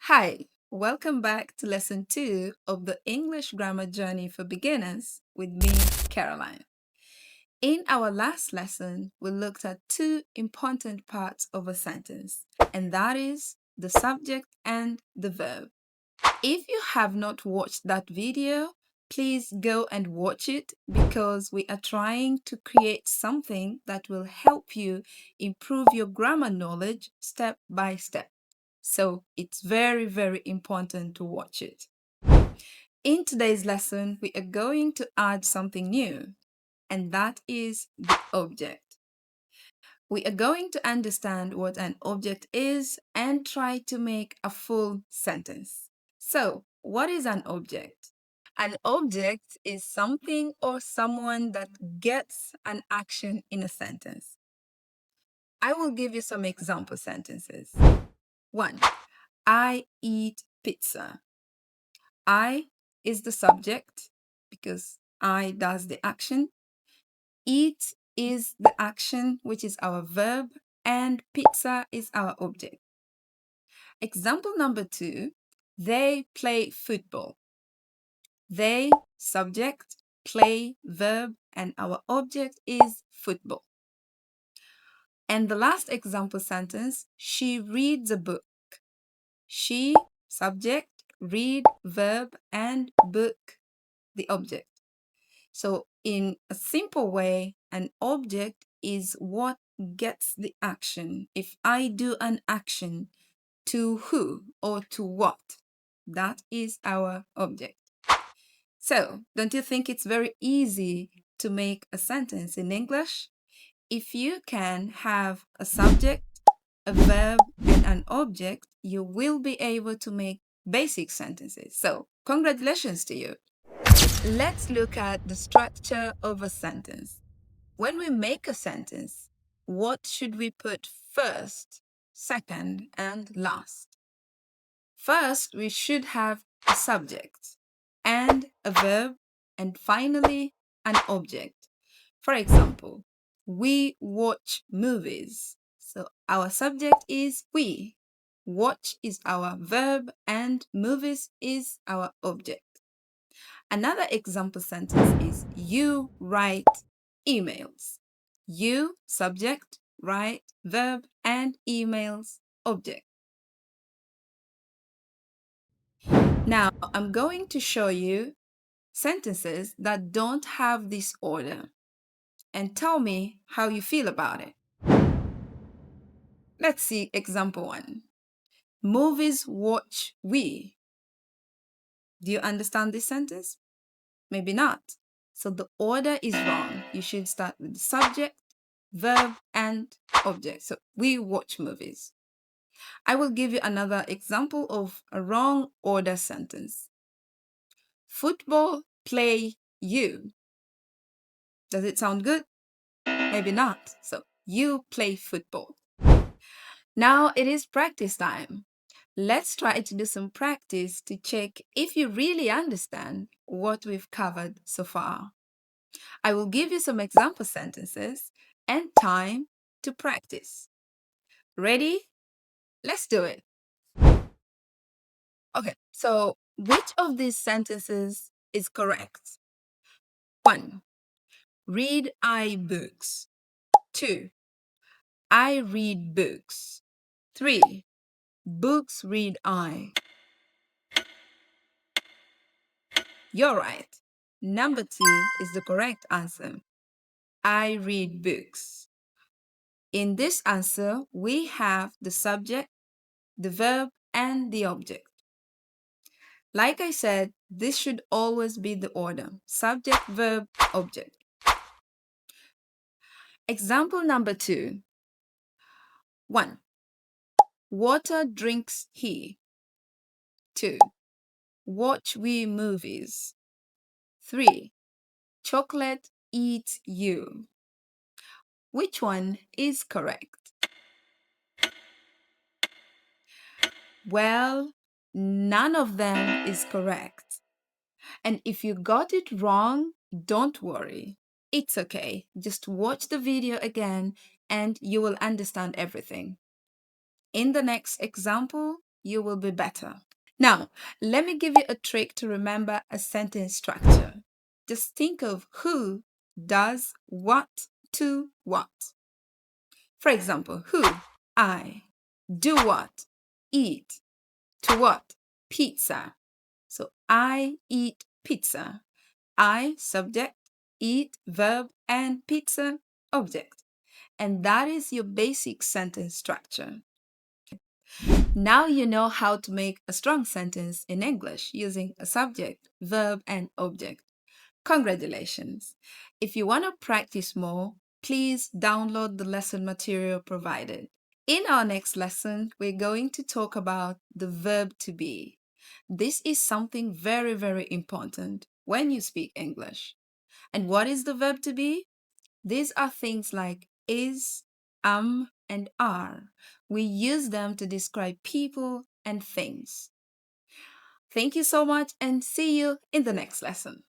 Hi, welcome back to lesson 2 of the English Grammar Journey for Beginners with me, Caroline. In our last lesson, we looked at two important parts of a sentence, and that is the subject and the verb. If you have not watched that video, please go and watch it because we are trying to create something that will help you improve your grammar knowledge step by step. So it's very, very important to watch it. In today's lesson, we are going to add something new, and that is the object. We are going to understand what an object is and try to make a full sentence. So, what is an object? An object is something or someone that gets an action in a sentence. I will give you some example sentences. 1. I eat pizza. I is the subject because I does the action. Eat is the action, which is our verb, and pizza is our object. Example number 2, they play football. They, subject, play, verb, and our object is football. And the last example sentence, she reads a book. She, subject, read, verb, and book, the object. So in a simple way, an object is what gets the action. If I do an action, to who or to what, that is our object. So don't you think it's very easy to make a sentence in English? If you can have a subject, a verb, and an object, you will be able to make basic sentences. So congratulations to you. Let's look at the structure of a sentence. When we make a sentence, what should we put first, second, and last? First, we should have a subject and a verb, and finally, an object. For example, we watch movies. So our subject is we. Watch is our verb, and movies is our object. Another example sentence is you write emails. You, subject, write, verb, and emails, object. Now, I'm going to show you sentences that don't have this order and tell me how you feel about it. Let's see example 1. Movies watch we. Do you understand this sentence? Maybe not. So the order is wrong. You should start with the subject, verb, and object. So we watch movies. I will give you another example of a wrong order sentence. Football play you. Does it sound good? Maybe not. So you play football. Now it is practice time. Let's try to do some practice to check if you really understand what we've covered so far. I will give you some example sentences and time to practice. Ready? Let's do it. Okay, so which of these sentences is correct? 1. Read I books. 2. I read books. 3. Books read I. You're right. Number 2 is the correct answer. I read books. In this answer, we have the subject, the verb, and the object. Like I said, this should always be the order: subject, verb, object. Example number 2. 1. Water drinks he. 2. Watch we movies. 3. Chocolate eats you. Which one is correct? Well, none of them is correct. And if you got it wrong, don't worry. It's okay. Just watch the video again and you will understand everything. In the next example, you will be better. Now, let me give you a trick to remember a sentence structure. Just think of who does what to what. For example, who? I. Do what? Eat. To what? Pizza. So I eat pizza. I, subject, eat, verb, and pizza, object. And that is your basic sentence structure. Now you know how to make a strong sentence in English using a subject, verb, and object. Congratulations! If you want to practice more, please download the lesson material provided. In our next lesson, we're going to talk about the verb to be. This is something very, very important when you speak English. And what is the verb to be? These are things like is, and are. We use them to describe people and things. Thank you so much and see you in the next lesson.